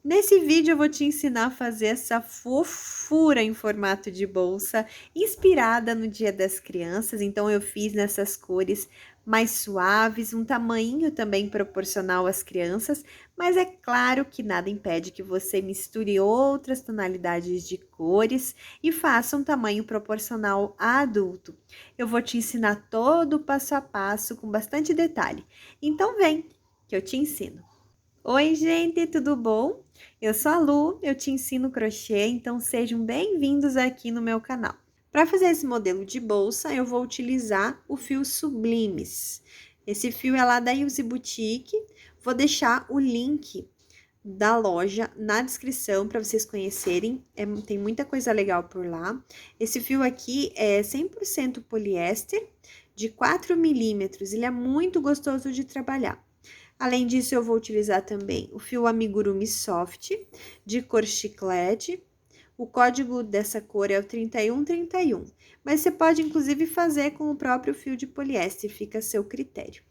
Nesse vídeo eu vou te ensinar a fazer essa fofura em formato de bolsa, inspirada no Dia das Crianças. Então eu fiz nessas cores mais suaves, um tamanho também proporcional às crianças, mas é claro que nada impede que você misture outras tonalidades de cores e faça um tamanho proporcional a adulto. Eu vou te ensinar todo o passo a passo com bastante detalhe. Então vem que eu te ensino. Oi, gente, tudo bom? Eu sou a Lu, eu te ensino crochê, então sejam bem-vindos aqui no meu canal. Para fazer esse modelo de bolsa, eu vou utilizar o fio Sublimes. Esse fio é lá da Yuzi Boutique, vou deixar o link da loja na descrição para vocês conhecerem, tem muita coisa legal por lá. Esse fio aqui é 100% poliéster, de 4 milímetros, ele é muito gostoso de trabalhar. Além disso, eu vou utilizar também o fio Amigurumi Soft, de cor chiclete. O código dessa cor é o 3131, mas você pode inclusive fazer com o próprio fio de poliéster, fica a seu critério.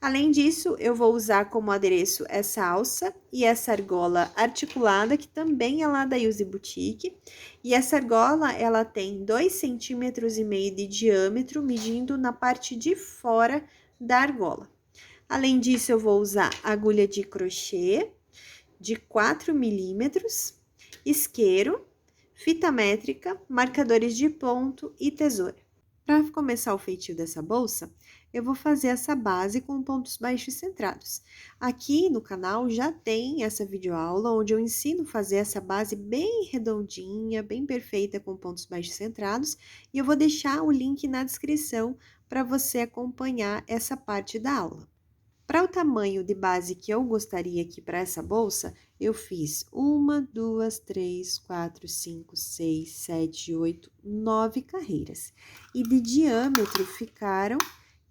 Além disso, eu vou usar como adereço essa alça e essa argola articulada, que também é lá da Yuzi Boutique. E essa argola, ela tem 2,5 centímetros de diâmetro, medindo na parte de fora da argola. Além disso, eu vou usar agulha de crochê de 4 milímetros, isqueiro, fita métrica, marcadores de ponto e tesoura. Para começar o feitio dessa bolsa, eu vou fazer essa base com pontos baixos centrados. Aqui no canal já tem essa videoaula onde eu ensino a fazer essa base bem redondinha, bem perfeita com pontos baixos centrados, e eu vou deixar o link na descrição para você acompanhar essa parte da aula. Para o tamanho de base que eu gostaria aqui para essa bolsa, eu fiz 1, 2, 3, 4, 5, 6, 7, 8, 9 carreiras. E de diâmetro ficaram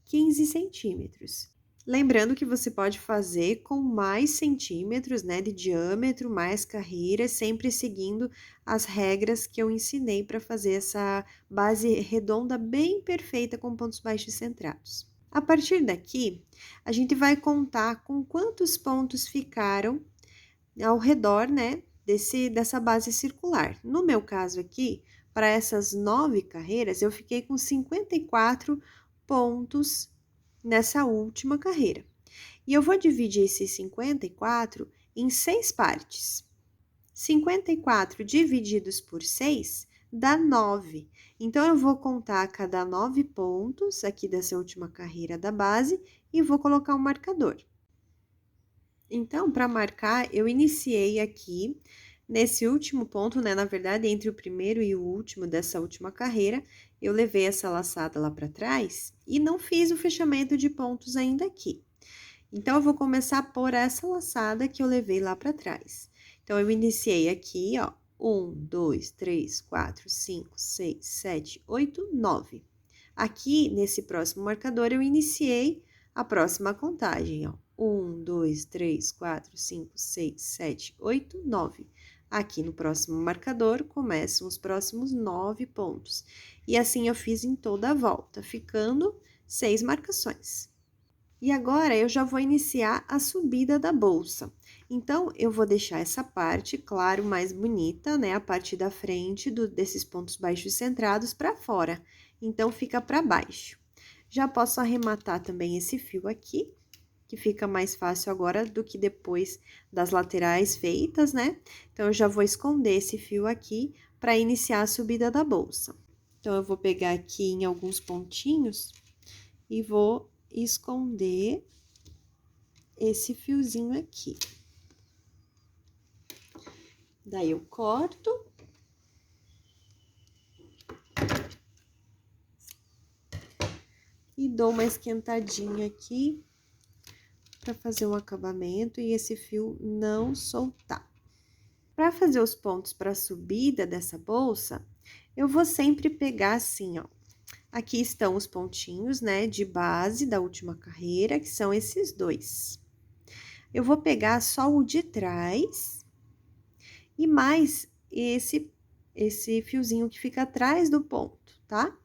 15 centímetros. Lembrando que você pode fazer com mais centímetros, né, de diâmetro, mais carreiras, sempre seguindo as regras que eu ensinei para fazer essa base redonda bem perfeita com pontos baixos centrados. A partir daqui, a gente vai contar com quantos pontos ficaram ao redor, né, dessa base circular. No meu caso aqui, para essas 9 carreiras, eu fiquei com 54 pontos nessa última carreira. E eu vou dividir esses 54 em 6 partes. 54 divididos por 6 dá 9. Então, eu vou contar cada 9 pontos aqui dessa última carreira da base e vou colocar um marcador. Então, para marcar, eu iniciei aqui nesse último ponto, né? Na verdade, entre o primeiro e o último dessa última carreira, eu levei essa laçada lá para trás e não fiz o fechamento de pontos ainda aqui. Então, eu vou começar por essa laçada que eu levei lá para trás. Então, eu iniciei aqui, ó, 1, 2, 3, 4, 5, 6, 7, 8, 9. Aqui, nesse próximo marcador, eu iniciei a próxima contagem, ó. 1, 2, 3, 4, 5, 6, 7, 8, 9. Aqui no próximo marcador, começam os próximos 9 pontos. E assim eu fiz em toda a volta, ficando 6 marcações. E agora, eu já vou iniciar a subida da bolsa. Então, eu vou deixar essa parte, claro, mais bonita, né? A parte da frente desses pontos baixos centrados para fora. Então, fica para baixo. Já posso arrematar também esse fio aqui, que fica mais fácil agora do que depois das laterais feitas, né? Então, eu já vou esconder esse fio aqui para iniciar a subida da bolsa. Então, eu vou pegar aqui em alguns pontinhos e vou esconder esse fiozinho aqui. Daí, eu corto. E dou uma esquentadinha aqui para fazer um acabamento e esse fio não soltar. Para fazer os pontos para a subida dessa bolsa, eu vou sempre pegar assim, ó. Aqui estão os pontinhos, né, de base da última carreira, que são esses dois. Eu vou pegar só o de trás e mais esse esse fiozinho que fica atrás do ponto, tá?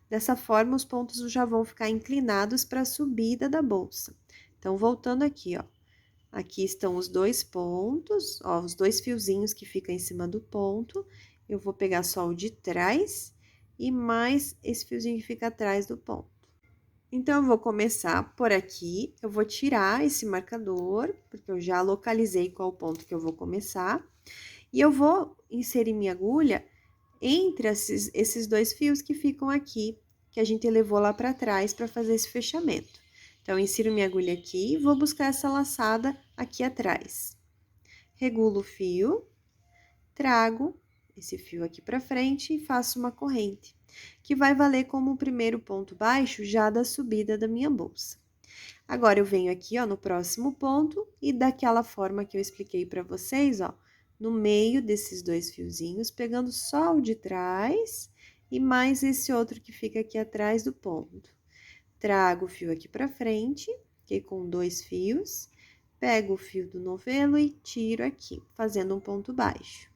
Dessa forma, os pontos já vão ficar inclinados para a subida da bolsa. Então, voltando aqui, ó. Aqui estão os dois pontos, ó, os dois fiozinhos que ficam em cima do ponto. Eu vou pegar só o de trás e mais esse fiozinho que fica atrás do ponto. Então, eu vou começar por aqui, eu vou tirar esse marcador, porque eu já localizei qual ponto que eu vou começar. E eu vou inserir minha agulha entre esses dois fios que ficam aqui, que a gente levou lá para trás para fazer esse fechamento. Então, eu insiro minha agulha aqui e vou buscar essa laçada aqui atrás. Regulo o fio, trago esse fio aqui para frente e faço uma corrente, que vai valer como o primeiro ponto baixo já da subida da minha bolsa. Agora, eu venho aqui, ó, no próximo ponto e daquela forma que eu expliquei para vocês, ó, no meio desses dois fiozinhos, pegando só o de trás e mais esse outro que fica aqui atrás do ponto. Trago o fio aqui pra frente, fiquei com dois fios, pego o fio do novelo e tiro aqui, fazendo um ponto baixo.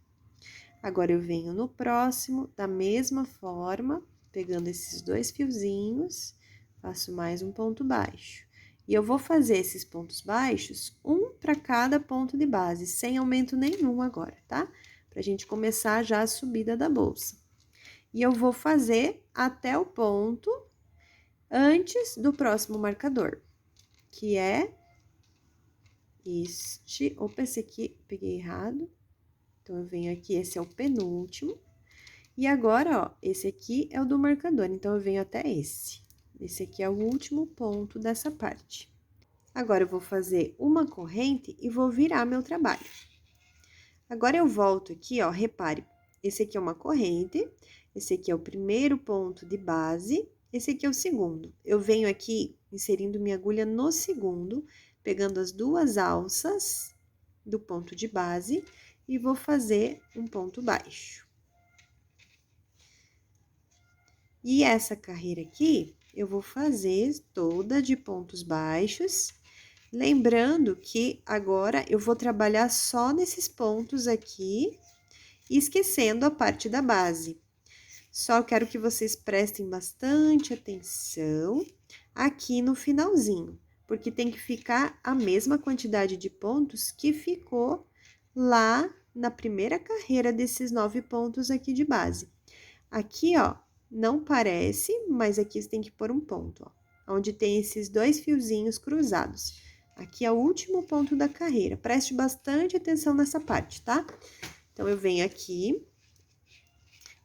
Agora, eu venho no próximo, da mesma forma, pegando esses dois fiozinhos, faço mais um ponto baixo. E eu vou fazer esses pontos baixos, um para cada ponto de base, sem aumento nenhum agora, tá? Pra gente começar já a subida da bolsa. E eu vou fazer até o ponto antes do próximo marcador, que é este. Opa, esse aqui peguei errado. Então, eu venho aqui, esse é o penúltimo. E agora, ó, esse aqui é o do marcador, então, eu venho até esse. Esse aqui é o último ponto dessa parte. Agora, eu vou fazer uma corrente e vou virar meu trabalho. Agora, eu volto aqui, ó, repare, esse aqui é uma corrente, esse aqui é o primeiro ponto de base, esse aqui é o segundo. Eu venho aqui inserindo minha agulha no segundo, pegando as duas alças do ponto de base e vou fazer um ponto baixo. E essa carreira aqui, eu vou fazer toda de pontos baixos, lembrando que agora eu vou trabalhar só nesses pontos aqui, esquecendo a parte da base. Só quero que vocês prestem bastante atenção aqui no finalzinho, porque tem que ficar a mesma quantidade de pontos que ficou lá na primeira carreira desses 9 pontos aqui de base. Aqui, ó, não parece, mas aqui você tem que pôr um ponto, ó, onde tem esses dois fiozinhos cruzados. Aqui é o último ponto da carreira. Preste bastante atenção nessa parte, tá? Então, eu venho aqui,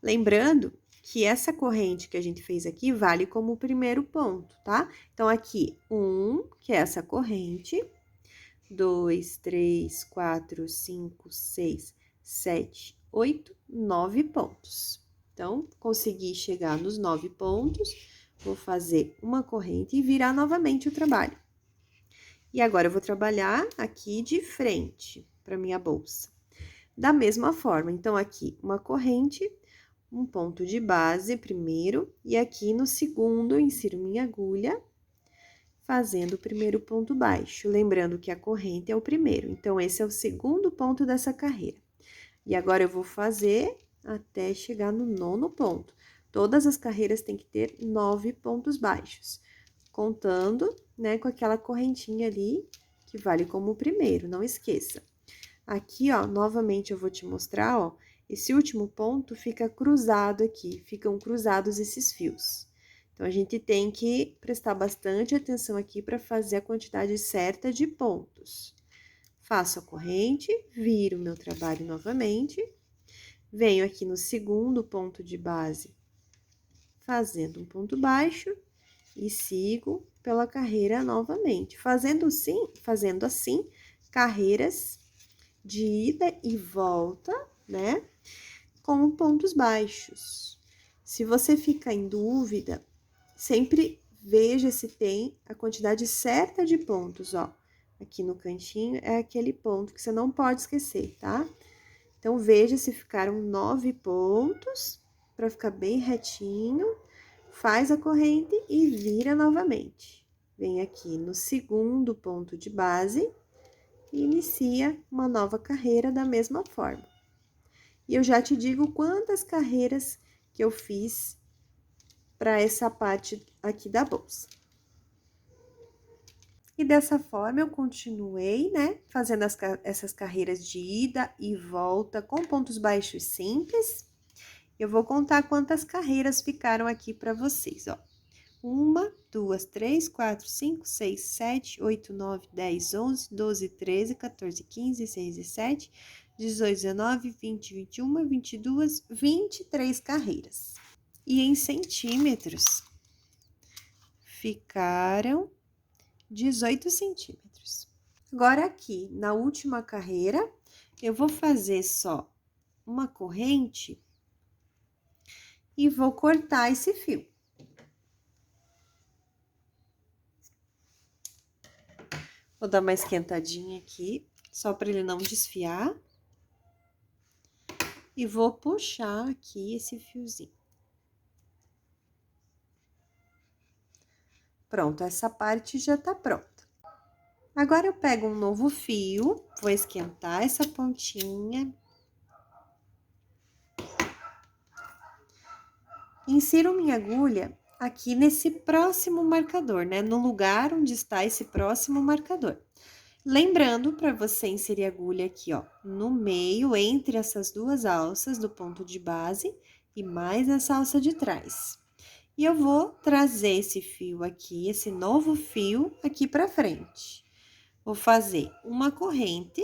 lembrando que essa corrente que a gente fez aqui vale como o primeiro ponto, tá? Então, aqui, que é essa corrente, 2, 3, 4, 5, 6, 7, 8, 9 pontos. Então, consegui chegar nos 9 pontos, vou fazer uma corrente e virar novamente o trabalho. E agora, eu vou trabalhar aqui de frente para minha bolsa. Da mesma forma, então, aqui, uma corrente, um ponto de base primeiro, e aqui no segundo, eu insiro minha agulha, fazendo o primeiro ponto baixo. Lembrando que a corrente é o primeiro, então, esse é o segundo ponto dessa carreira. E agora, eu vou fazer até chegar no 9º ponto. Todas as carreiras têm que ter 9 pontos baixos, contando, né, com aquela correntinha ali, que vale como o primeiro, não esqueça. Aqui, ó, novamente eu vou te mostrar, ó, esse último ponto fica cruzado aqui, ficam cruzados esses fios. Então, a gente tem que prestar bastante atenção aqui para fazer a quantidade certa de pontos. Faço a corrente, viro meu trabalho novamente, venho aqui no segundo ponto de base, fazendo um ponto baixo e sigo pela carreira novamente, fazendo assim, carreiras de ida e volta, né, com pontos baixos. Se você ficar em dúvida, sempre veja se tem a quantidade certa de pontos, ó. Aqui no cantinho é aquele ponto que você não pode esquecer, tá? Então, veja se ficaram 9 pontos, para ficar bem retinho. Faz a corrente e vira novamente. Vem aqui no segundo ponto de base e inicia uma nova carreira da mesma forma. E eu já te digo quantas carreiras que eu fiz para essa parte aqui da bolsa. E dessa forma eu continuei, né, fazendo essas carreiras de ida e volta com pontos baixos simples. Eu vou contar quantas carreiras ficaram aqui para vocês, ó. 1, 2, 3, 4, 5, 6, 7, 8, 9, 10, 11, 12, 13, 14, 15, 16, 17, 18, 19, 20, 21, 22, 23 carreiras. E em centímetros, ficaram 18 centímetros. Agora, aqui, na última carreira, eu vou fazer só uma corrente e vou cortar esse fio. Vou dar uma esquentadinha aqui, só para ele não desfiar. E vou puxar aqui esse fiozinho. Pronto, essa parte já tá pronta. Agora, eu pego um novo fio, vou esquentar essa pontinha. Insiro minha agulha aqui nesse próximo marcador, né? No lugar onde está esse próximo marcador. Lembrando para você inserir a agulha aqui, ó, no meio, entre essas duas alças do ponto de base e mais essa alça de trás. E eu vou trazer esse fio aqui, esse novo fio aqui pra frente. Vou fazer uma corrente.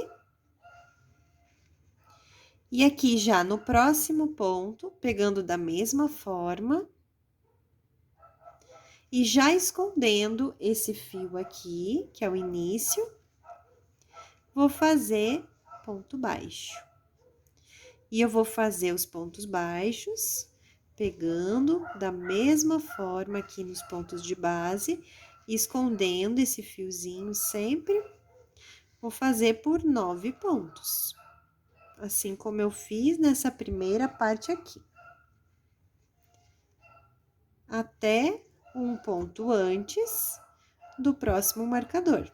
E aqui já no próximo ponto, pegando da mesma forma. E já escondendo esse fio aqui, que é o início, vou fazer ponto baixo. E eu vou fazer os pontos baixos, pegando da mesma forma aqui nos pontos de base, escondendo esse fiozinho sempre. Vou fazer por 9 pontos, assim como eu fiz nessa primeira parte aqui. Até um ponto antes do próximo marcador.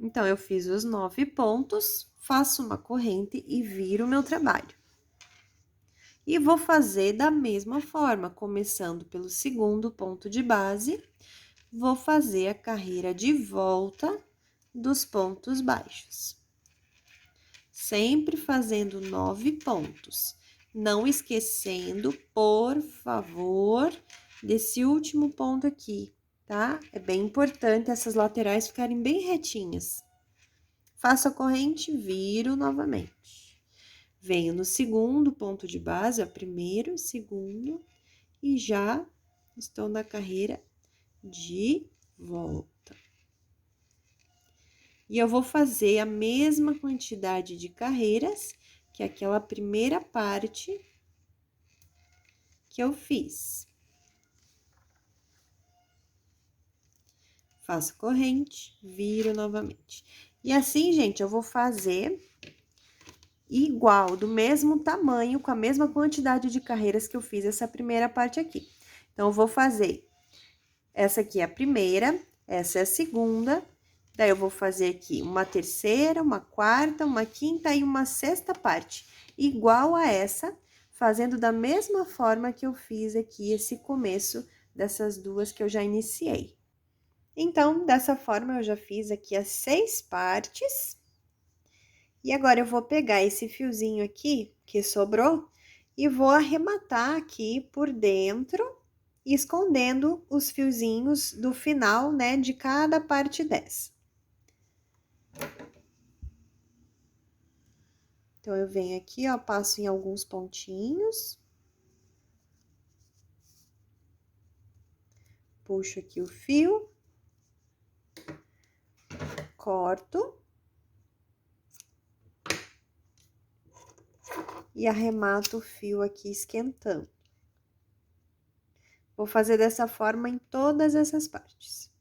Então, eu fiz os 9 pontos, faço uma corrente e viro o meu trabalho. E vou fazer da mesma forma, começando pelo segundo ponto de base, vou fazer a carreira de volta dos pontos baixos. Sempre fazendo 9 pontos. Não esquecendo, por favor, desse último ponto aqui, tá? É bem importante essas laterais ficarem bem retinhas. Faço a corrente, viro novamente. Venho no segundo ponto de base, ó, primeiro, segundo, e já estou na carreira de volta. E eu vou fazer a mesma quantidade de carreiras que aquela primeira parte que eu fiz. Faço corrente, viro novamente. E assim, gente, eu vou fazer igual, do mesmo tamanho, com a mesma quantidade de carreiras que eu fiz essa primeira parte aqui. Então, eu vou fazer, essa aqui é a primeira, essa é a segunda, daí eu vou fazer aqui uma terceira, uma quarta, uma quinta e uma sexta parte, igual a essa, fazendo da mesma forma que eu fiz aqui esse começo dessas duas que eu já iniciei. Então, dessa forma, eu já fiz aqui as 6 partes. E agora, eu vou pegar esse fiozinho aqui, que sobrou, e vou arrematar aqui por dentro, escondendo os fiozinhos do final, né, de cada parte dessa. Então, eu venho aqui, ó, passo em alguns pontinhos. Puxo aqui o fio. Corto. E arremato o fio aqui esquentando. Vou fazer dessa forma em todas essas partes.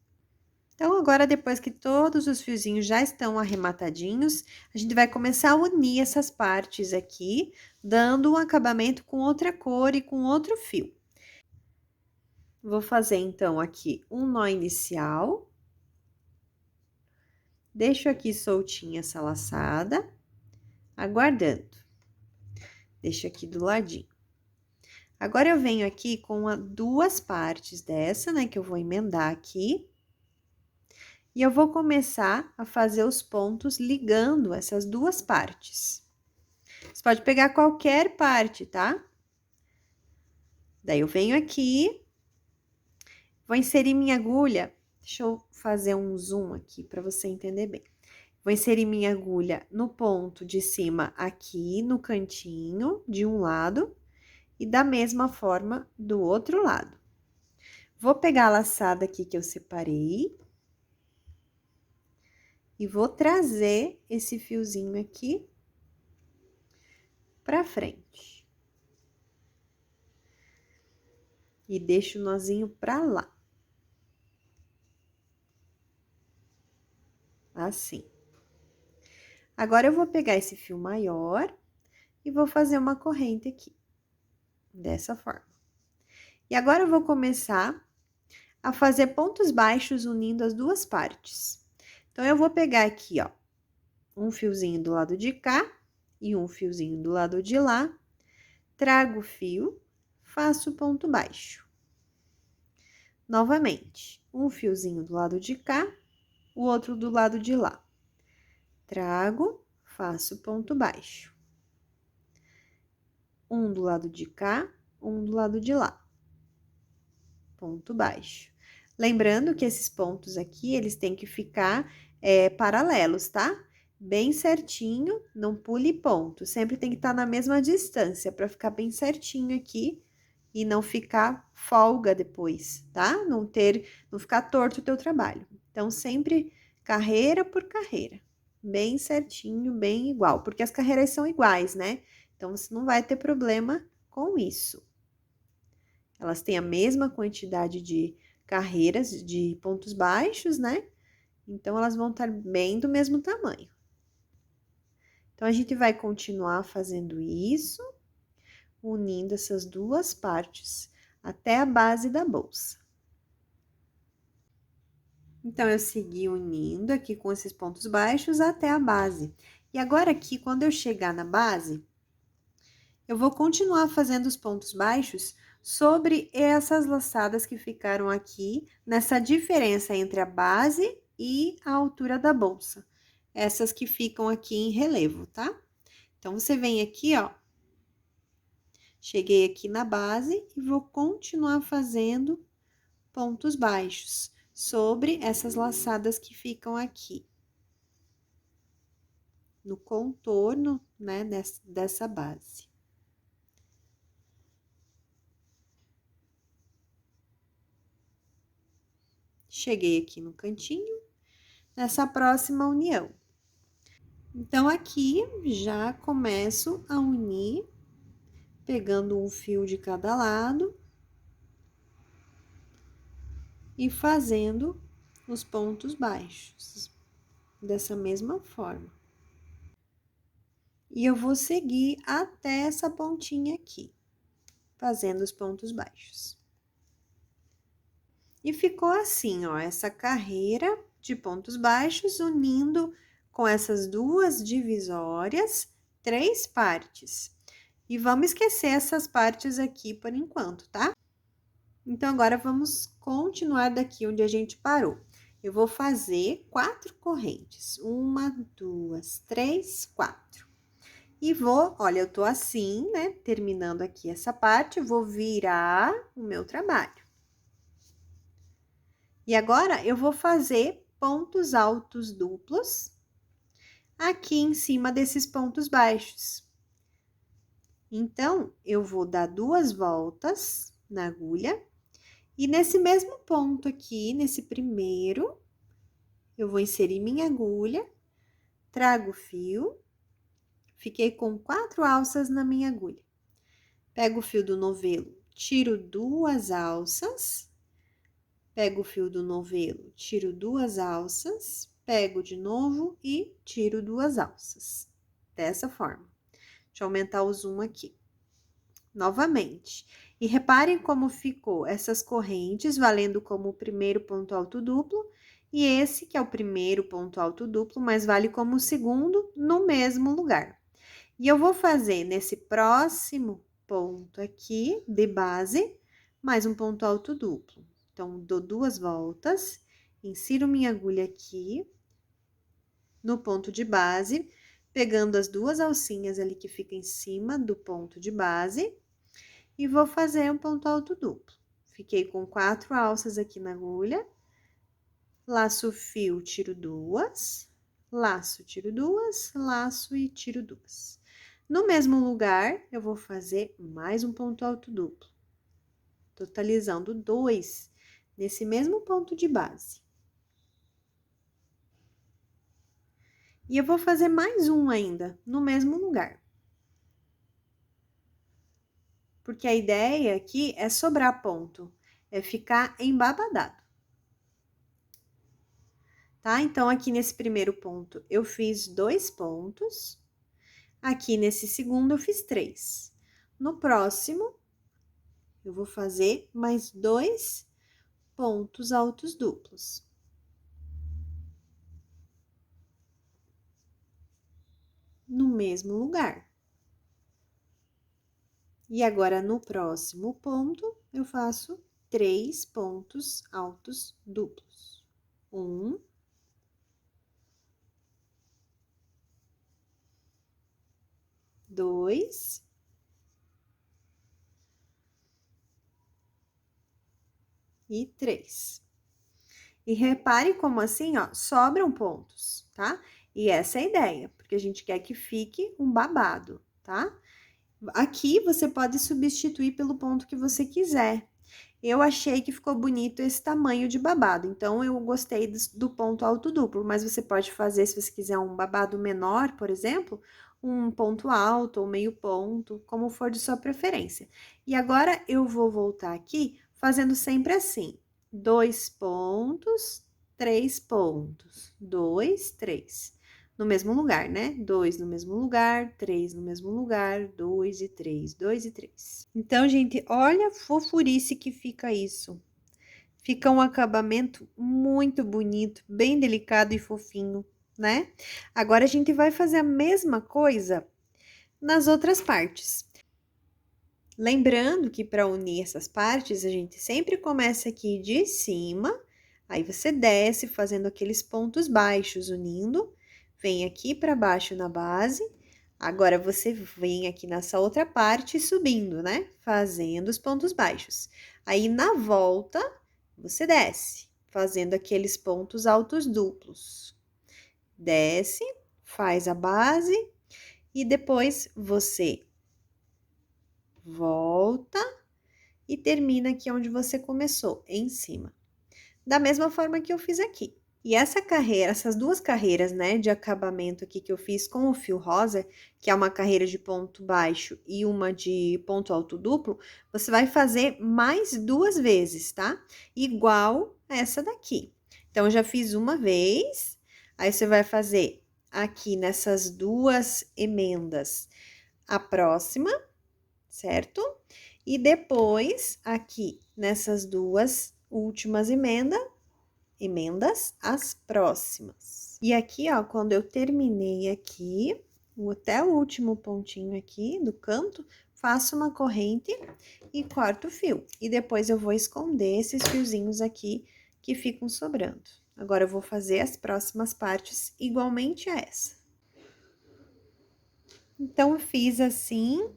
Então, agora, depois que todos os fiozinhos já estão arrematadinhos, a gente vai começar a unir essas partes aqui, dando um acabamento com outra cor e com outro fio. Vou fazer, então, aqui um nó inicial. Deixo aqui soltinha essa laçada, aguardando. Deixo aqui do ladinho. Agora, eu venho aqui com duas partes dessa, né, que eu vou emendar aqui. E eu vou começar a fazer os pontos ligando essas duas partes. Você pode pegar qualquer parte, tá? Daí, eu venho aqui, vou inserir minha agulha. Deixa eu fazer um zoom aqui para você entender bem. Vou inserir minha agulha no ponto de cima aqui, no cantinho, de um lado, e da mesma forma do outro lado. Vou pegar a laçada aqui que eu separei e vou trazer esse fiozinho aqui pra frente. E deixo o nozinho pra lá. Assim. Agora, eu vou pegar esse fio maior e vou fazer uma corrente aqui. Dessa forma. E agora, eu vou começar a fazer pontos baixos unindo as duas partes. Então, eu vou pegar aqui, ó, um fiozinho do lado de cá e um fiozinho do lado de lá. Trago o fio, faço ponto baixo. Novamente, um fiozinho do lado de cá, o outro do lado de lá. Trago, faço ponto baixo. Um do lado de cá, um do lado de lá. Ponto baixo. Lembrando que esses pontos aqui, eles têm que ficar paralelos, tá? Bem certinho, não pule ponto. Sempre tem que estar na mesma distância, para ficar bem certinho aqui e não ficar folga depois, tá? Não ficar torto o teu trabalho. Então, sempre carreira por carreira. Bem certinho, bem igual, porque as carreiras são iguais, né? Então, você não vai ter problema com isso. Elas têm a mesma quantidade de carreiras, de pontos baixos, né? Então, elas vão estar bem do mesmo tamanho. Então, a gente vai continuar fazendo isso, unindo essas duas partes até a base da bolsa. Então, eu segui unindo aqui com esses pontos baixos até a base. E agora aqui, quando eu chegar na base, eu vou continuar fazendo os pontos baixos sobre essas laçadas que ficaram aqui, nessa diferença entre a base e a altura da bolsa. Essas que ficam aqui em relevo, tá? Então, você vem aqui, ó. Cheguei aqui na base e vou continuar fazendo pontos baixos sobre essas laçadas que ficam aqui. No contorno, né, dessa base. Cheguei aqui no cantinho, nessa próxima união. Então, aqui já começo a unir, pegando um fio de cada lado e fazendo os pontos baixos, dessa mesma forma. E eu vou seguir até essa pontinha aqui, fazendo os pontos baixos. E ficou assim, ó, essa carreira de pontos baixos unindo com essas duas divisórias, 3 partes. E vamos esquecer essas partes aqui por enquanto, tá? Então, agora, vamos continuar daqui onde a gente parou. Eu vou fazer 4 correntes. 1, 2, 3, 4. E vou, olha, eu tô assim, né? Terminando aqui essa parte, vou virar o meu trabalho. E agora, eu vou fazer pontos altos duplos aqui em cima desses pontos baixos. Então, eu vou dar 2 voltas na agulha. E nesse mesmo ponto aqui, nesse primeiro, eu vou inserir minha agulha, trago o fio, fiquei com 4 alças na minha agulha. Pego o fio do novelo, tiro 2 alças, pego o fio do novelo, tiro 2 alças, pego de novo e tiro 2 alças. Dessa forma. Deixa eu aumentar o zoom aqui. Novamente. E reparem como ficou essas correntes, valendo como o primeiro ponto alto duplo, E esse que é o primeiro ponto alto duplo, mas vale como o segundo no mesmo lugar. E eu vou fazer nesse próximo ponto aqui de base, mais um ponto alto duplo. Então, dou 2 voltas, insiro minha agulha aqui no ponto de base, pegando as 2 alcinhas ali que ficam em cima do ponto de base, e vou fazer um ponto alto duplo. Fiquei com 4 alças aqui na agulha, laço o fio, tiro 2, laço, tiro 2, laço e tiro 2. No mesmo lugar, eu vou fazer mais um ponto alto duplo, totalizando 2 nesse mesmo ponto de base. E eu vou fazer mais um ainda, no mesmo lugar. Porque a ideia aqui é sobrar ponto, é ficar embabadado. Tá? Então, aqui nesse primeiro ponto, eu fiz 2 pontos. Aqui nesse segundo, eu fiz 3. No próximo, eu vou fazer mais 2 pontos altos duplos. No mesmo lugar. E agora, no próximo ponto, eu faço 3 pontos altos duplos. 1, 2, e 3. E repare como assim, ó, sobram pontos, tá? E essa é a ideia, porque a gente quer que fique um babado, tá? Aqui você pode substituir pelo ponto que você quiser. Eu achei que ficou bonito esse tamanho de babado, então eu gostei do ponto alto duplo, mas você pode fazer, se você quiser um babado menor, por exemplo, um ponto alto ou meio ponto, como for de sua preferência. E agora eu vou voltar aqui fazendo sempre assim: 2 pontos, 3 pontos, 2, 3 no mesmo lugar, né? 2 no mesmo lugar, 3 no mesmo lugar, 2 e 3, 2 e 3. Então, gente, olha a fofurice que fica isso. Fica um acabamento muito bonito, bem delicado e fofinho, né? Agora, a gente vai fazer a mesma coisa nas outras partes. Lembrando que para unir essas partes, a gente sempre começa aqui de cima, aí você desce fazendo aqueles pontos baixos, unindo, vem aqui para baixo na base, agora você vem aqui nessa outra parte subindo, né? Fazendo os pontos baixos. Aí na volta, você desce, fazendo aqueles pontos altos duplos. Desce, faz a base e depois você volta e termina aqui onde você começou, em cima. Da mesma forma que eu fiz aqui. E essa carreira, essas 2 carreiras, né, de acabamento aqui que eu fiz com o fio rosa, que é uma carreira de ponto baixo e uma de ponto alto duplo, você vai fazer mais 2 vezes, tá? Igual essa daqui. Então, eu já fiz uma vez, aí você vai fazer aqui nessas 2 emendas a próxima, certo? E depois, aqui nessas 2 últimas emendas, as próximas. E aqui, ó, quando eu terminei aqui, até o último pontinho aqui do canto, faço uma corrente e corto o fio. E depois eu vou esconder esses fiozinhos aqui que ficam sobrando. Agora, eu vou fazer as próximas partes igualmente a essa. Então, eu fiz assim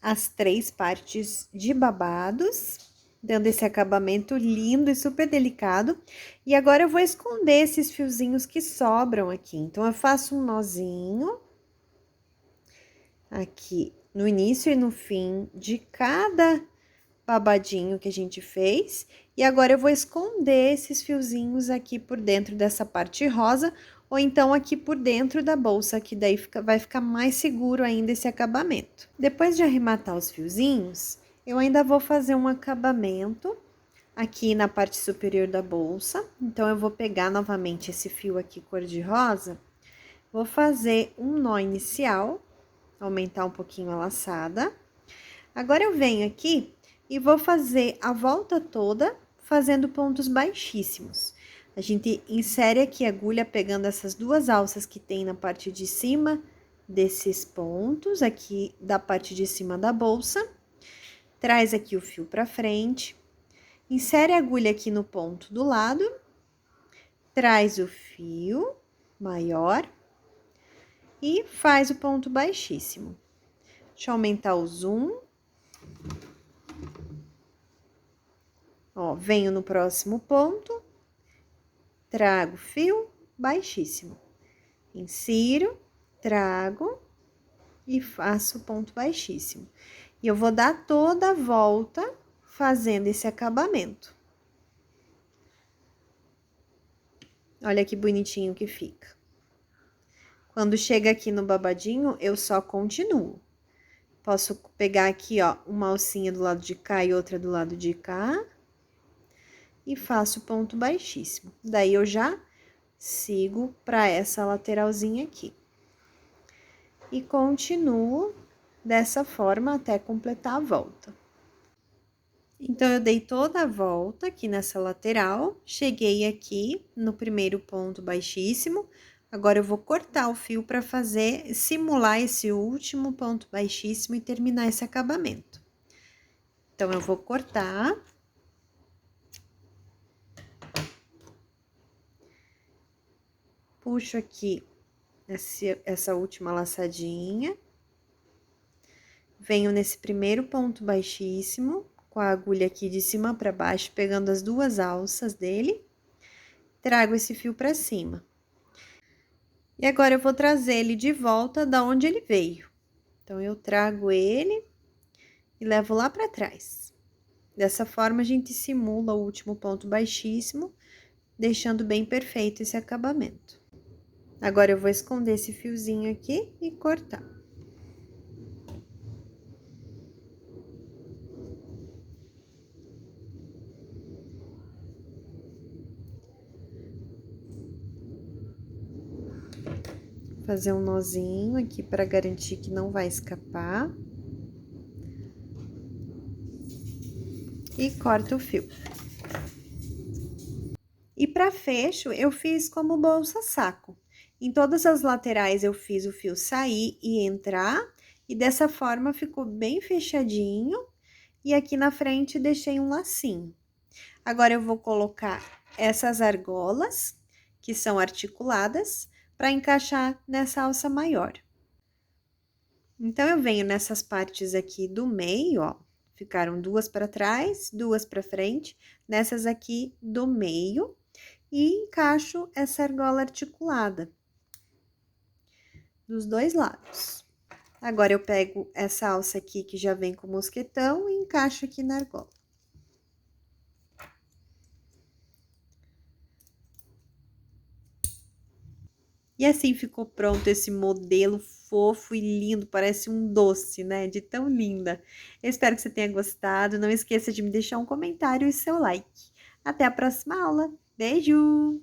as 3 partes de babados, dando esse acabamento lindo e super delicado. E agora eu vou esconder esses fiozinhos que sobram aqui. Então, eu faço um nozinho aqui no início e no fim de cada babadinho que a gente fez. E agora eu vou esconder esses fiozinhos aqui por dentro dessa parte rosa, ou então aqui por dentro da bolsa, que daí vai ficar mais seguro ainda esse acabamento. Depois de arrematar os fiozinhos, eu ainda vou fazer um acabamento aqui na parte superior da bolsa. Então, eu vou pegar novamente esse fio aqui cor-de-rosa, vou fazer um nó inicial, aumentar um pouquinho a laçada. Agora, eu venho aqui e vou fazer a volta toda fazendo pontos baixíssimos. A gente insere aqui a agulha pegando essas duas alças que tem na parte de cima desses pontos aqui da parte de cima da bolsa. Traz aqui o fio pra frente, insere a agulha aqui no ponto do lado, traz o fio maior e faz o ponto baixíssimo. Deixa eu aumentar o zoom. Ó, venho no próximo ponto, trago fio baixíssimo, insiro, trago e faço ponto baixíssimo. E eu vou dar toda a volta fazendo esse acabamento. Olha que bonitinho que fica. Quando chega aqui no babadinho, eu só continuo. Posso pegar aqui, ó, uma alcinha do lado de cá e outra do lado de cá. E faço ponto baixíssimo. Daí, eu já sigo para essa lateralzinha aqui. E continuo dessa forma até completar a volta. Então, eu dei toda a volta aqui nessa lateral, cheguei aqui no primeiro ponto baixíssimo. Agora, eu vou cortar o fio para simular esse último ponto baixíssimo e terminar esse acabamento. Então, eu vou cortar. Puxo aqui essa última laçadinha. Venho nesse primeiro ponto baixíssimo, com a agulha aqui de cima para baixo, pegando as duas alças dele. Trago esse fio para cima. E agora, eu vou trazer ele de volta da onde ele veio. Então, eu trago ele e levo lá para trás. Dessa forma, a gente simula o último ponto baixíssimo, deixando bem perfeito esse acabamento. Agora, eu vou esconder esse fiozinho aqui e cortar. Fazer um nozinho aqui para garantir que não vai escapar. E corto o fio. E para fecho, eu fiz como bolsa saco. Em todas as laterais, eu fiz o fio sair e entrar. E dessa forma, ficou bem fechadinho. E aqui na frente, deixei um lacinho. Agora, eu vou colocar essas argolas, que são articuladas, para encaixar nessa alça maior. Então, eu venho nessas partes aqui do meio, ó, ficaram duas para trás, duas para frente, nessas aqui do meio, e encaixo essa argola articulada dos dois lados. Agora, eu pego essa alça aqui que já vem com mosquetão e encaixo aqui na argola. E assim ficou pronto esse modelo fofo e lindo, parece um doce, né? De tão linda. Eu espero que você tenha gostado. Não esqueça de me deixar um comentário e seu like. Até a próxima aula. Beijo!